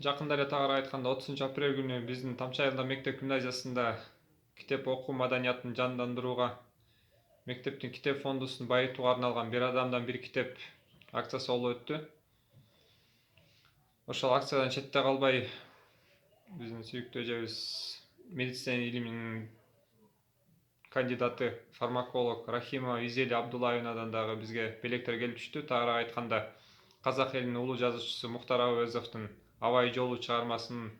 Жакында эле тагыраак айтканда 30 апрель күнү биздин Тамчы айылында мектеп гимназиясында китеп окуу маданиятын жандандырууга, мектептин китеп фондусун байытууга арналган «Бир адамдан бир китеп» акциясы болуп өттү. Ошол акциядан четте калбай биздин сүйүктүү эжебиз медицина илиминин кандидаты, фармаколог Рахимова Визели Абдуллаевнадан дагы бизге белектер келип түштү. Тагыраак айтканда казак элинин улуу жазуучусу Мухтар Абовезовдун Абай жолу чыгармасынын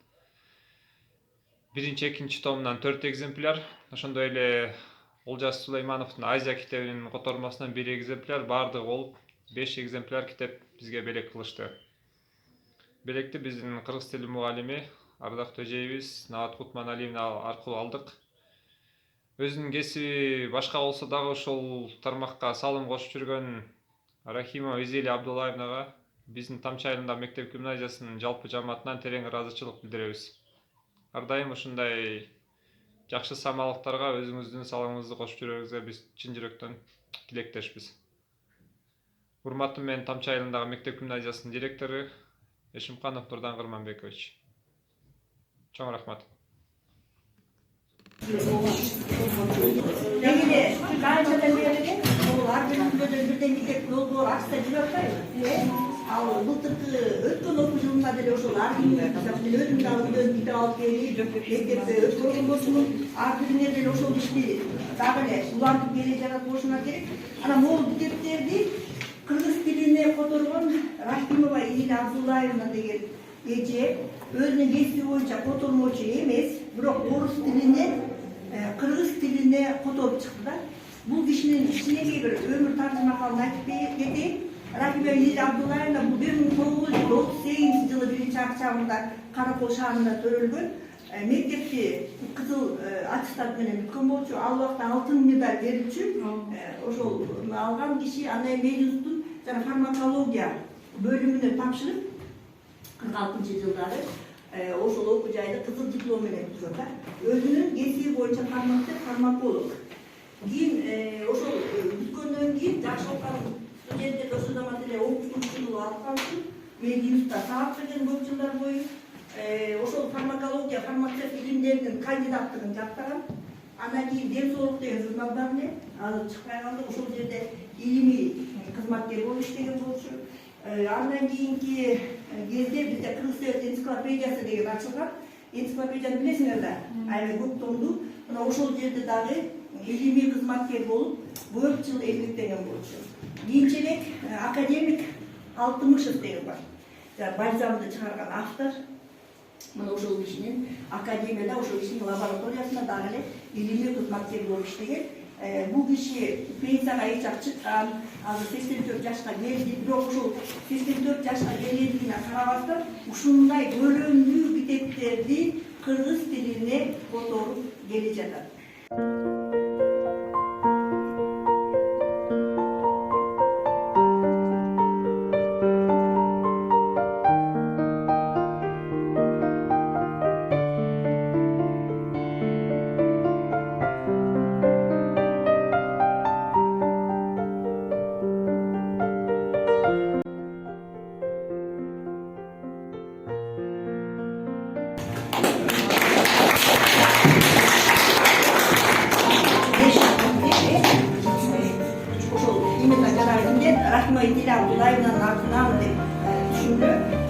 1-2 томунан 4 экземпляр, ошондой эле Олжас Сулеймановдун Азия китебинин котормосунан 1 экземпляр, баардыгы болуп 5 экземпляр китеп бизге белек кылышты. Белекти биздин кыргыз тили мугалими ардактуу эжебиз Нават Кутманалиевна аркылуу алдык. Өзүнүн кесиби башка болсо дагы ошол тармакка салым кошуп жүргөн Рахимова Визели Абдуллаевнага биздин Тамчы айылындагы мектеп гимназиясынын жалпы жамаатынан терең ыраазычылык билдиребиз. Ар дайым ушундай жакшы самалыктарга өзүңүздүн салымыңызды кошуп жүрүүңүзгө биз чын жүрөктөн тилектешпиз. Урматтуу менен Тамчы айылындагы мектеп гимназиясынын директору Эшимканов Нурдан Кырманбекович. Чоң рахмат. Ал былтыркы өткөн окуу жылында деле ошол ар биринин өзүмдүн алдымдан китеп алып келип, мектепте өткөргөн болсун, ар бирине деле ошол ишти дагы эле улантып келе жатат болушуна керек. Анан могул китептерди кыргыз тилине которгон Рахимова Визели Абдуллаевна деген эже өзүнүн кесиби боюнча котормочу эмес, бирок орус тилине, кыргыз тилине которуп чыкты да. Бул кишинин кичинекей бир өмүр таржымакалын айтып кетейин. Рахимова Визели Абдуллаевна бул 1938 жылы 1-октябрда Каракол шаарында төрөлгөн. Мектепти кызыл аттестат менен бүткөн болчу. Ал убакта алтын медаль берүүчү. Ошол алган киши андан медицинстун жана фармакология бөлүмүнө тапшырып 46-жылдары ошол окуу жайды кызыл диплом менен бүтүрөт да. Өзүнүн кесиби боюнча фармаколог. Кийин ошол бүткөндөн кийин жакшы окуган студенттер ошол замат эле окуучулук алып калыпчы. Медицинада сабак берген көп жылдар бою. Ошол фармакология, фармацевт илимдеринин кандидаттыгын жактаган. Андан кийин Ден соолук деген журнал бар эле, азыр чыкпай калды. Ошол жерде илимий кызматкер болуп иштеген болчу. Андан кийинки кезде бизде Кыргыз Совет энциклопедиясы деген ачылган. Энциклопедияны билесиңер да, аябай көп томдуу. Мына ошол жерде дагы илимий кызматкер болуп, көп жыл эмгектенген болчу. Кийинчерээк академик Алтымышев деген бар. Бальзамды чыгарган автор. Мына ошол кишинин академияда, ошол кишинин лабораториясында дагы эле илимий кызматкер болуп иштеген. Бул киши пенсияга эч чыккан, азыр 84 жашка келди, бирок ошол 84 жашка келгендигине карабастан ушундай көлөмдүү китептерди кыргыз тилине которуп келе жатат. Рахимова Визели Абдуллаевнанын артынан деп түшүндү.